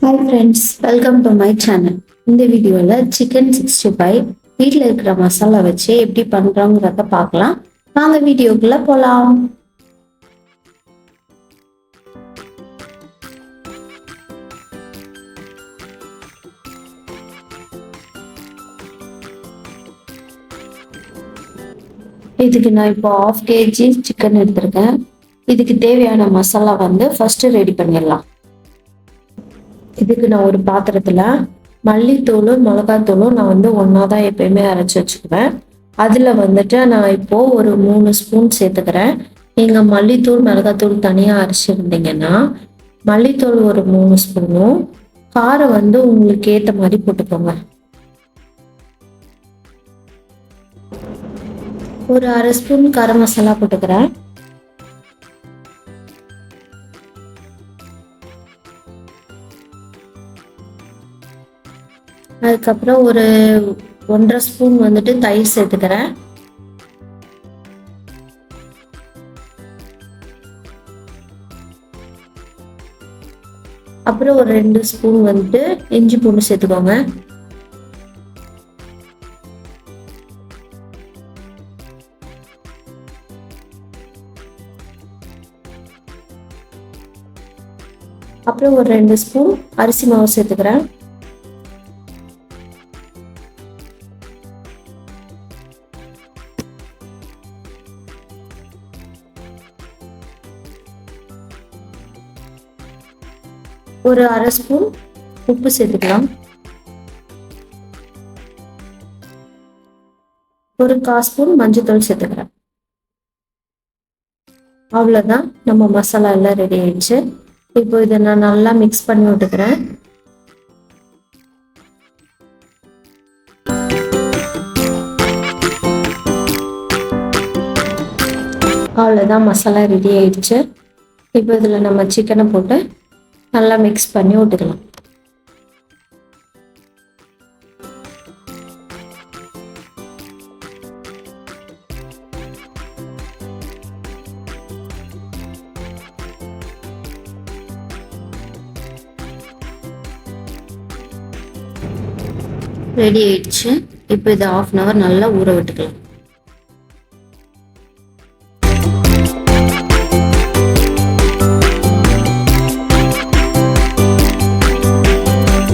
Hi friends, welcome to my channel. இந்த வீடியோவில் chicken 65 வீட்டில் இருக்கிற மசாலா வச்சு எப்படி பண்ணுறோங்கிறத பார்க்கலாம். வாங்க வீடியோக்குள்ளே போகலாம். இதுக்கு நான் இப்போ 1/2 kg சிக்கன் எடுத்திருக்கேன். இதுக்கு தேவையான மசாலா ஃபர்ஸ்ட் ரெடி பண்ணிடலாம். இதுக்கு நான் ஒரு பாத்திரத்தில் மல்லித்தூளும் மிளகாத்தூளும் நான் ஒன்றா தான் எப்பயுமே அரைச்சி வச்சுக்குவேன். அதில் நான் இப்போது ஒரு 3 ஸ்பூன் சேர்த்துக்கிறேன். நீங்கள் மல்லித்தூள் மிளகாத்தூள் தனியாக அரைச்சிருந்தீங்கன்னா மல்லித்தூள் ஒரு 3 ஸ்பூனும் காரம் உங்களுக்கு ஏற்ற மாதிரி போட்டுக்கோங்க. ஒரு 1/2 ஸ்பூன் கரம் மசாலா போட்டுக்கிறேன். அதுக்கப்புறம் ஒரு 1.5 ஸ்பூன் தயிர் சேர்த்துக்கிறேன். அப்புறம் ஒரு 2 ஸ்பூன் இஞ்சி பூண்டு சேர்த்துக்கோங்க. அப்புறம் ஒரு 2 ஸ்பூன் அரிசி மாவு சேர்த்துக்கிறேன். ஒரு 1/2 ஸ்பூன் உப்பு சேர்த்துக்கலாம். ஒரு 1/4 ஸ்பூன் மஞ்சள்தூள் சேர்த்துக்கிறேன். அவ்வளோதான், நம்ம மசாலா எல்லாம் ரெடி ஆயிடுச்சு. இப்போ இதை நான் நல்லா மிக்ஸ் பண்ணி விட்டுக்கிறேன். அவ்வளோதான், மசாலா ரெடி ஆயிடுச்சு. இப்போ இதில் நம்ம சிக்கனை போட்டு நல்லா மிக்ஸ் பண்ணி விட்டுக்கலாம். ரெடி ஆயிடுச்சு. இப்போ இதை 1/2 hour நல்லா ஊற விட்டுக்கலாம்.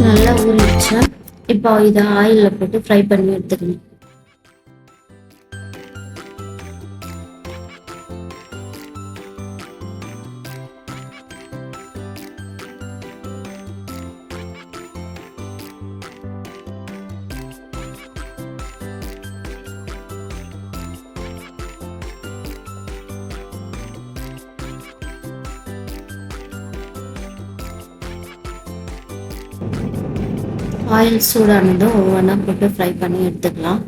நல்லா ஊறிடுச்சு. இப்போ இதை ஆயிலில் போட்டு ஃப்ரை பண்ணி எடுத்துக்கணும். ஆயில் சூடானதும் ஒவ்வொன்றா போட்டு ஃப்ரை பண்ணி எடுத்துக்கலாம்.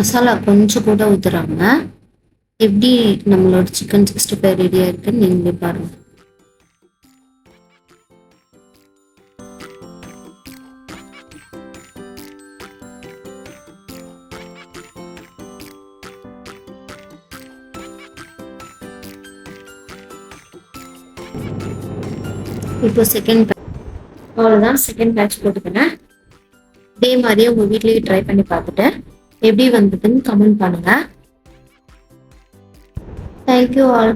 மசாலா கொஞ்சம் கூட ஊற்றுறாங்க. எப்படி நம்மளோட சிக்கன் 65 ரெடியாக இருக்குன்னு நீங்களே பாருங்க. இப்போ அவ்வளோதான், செகண்ட் பேட்ச் போட்டுக்கிறேன். இதே மாதிரியே உங்கள் வீட்லேயே ட்ரை பண்ணி பார்த்துட்டு எப்படி வந்ததுன்னு கமெண்ட் பண்ணுங்க. Thank you all.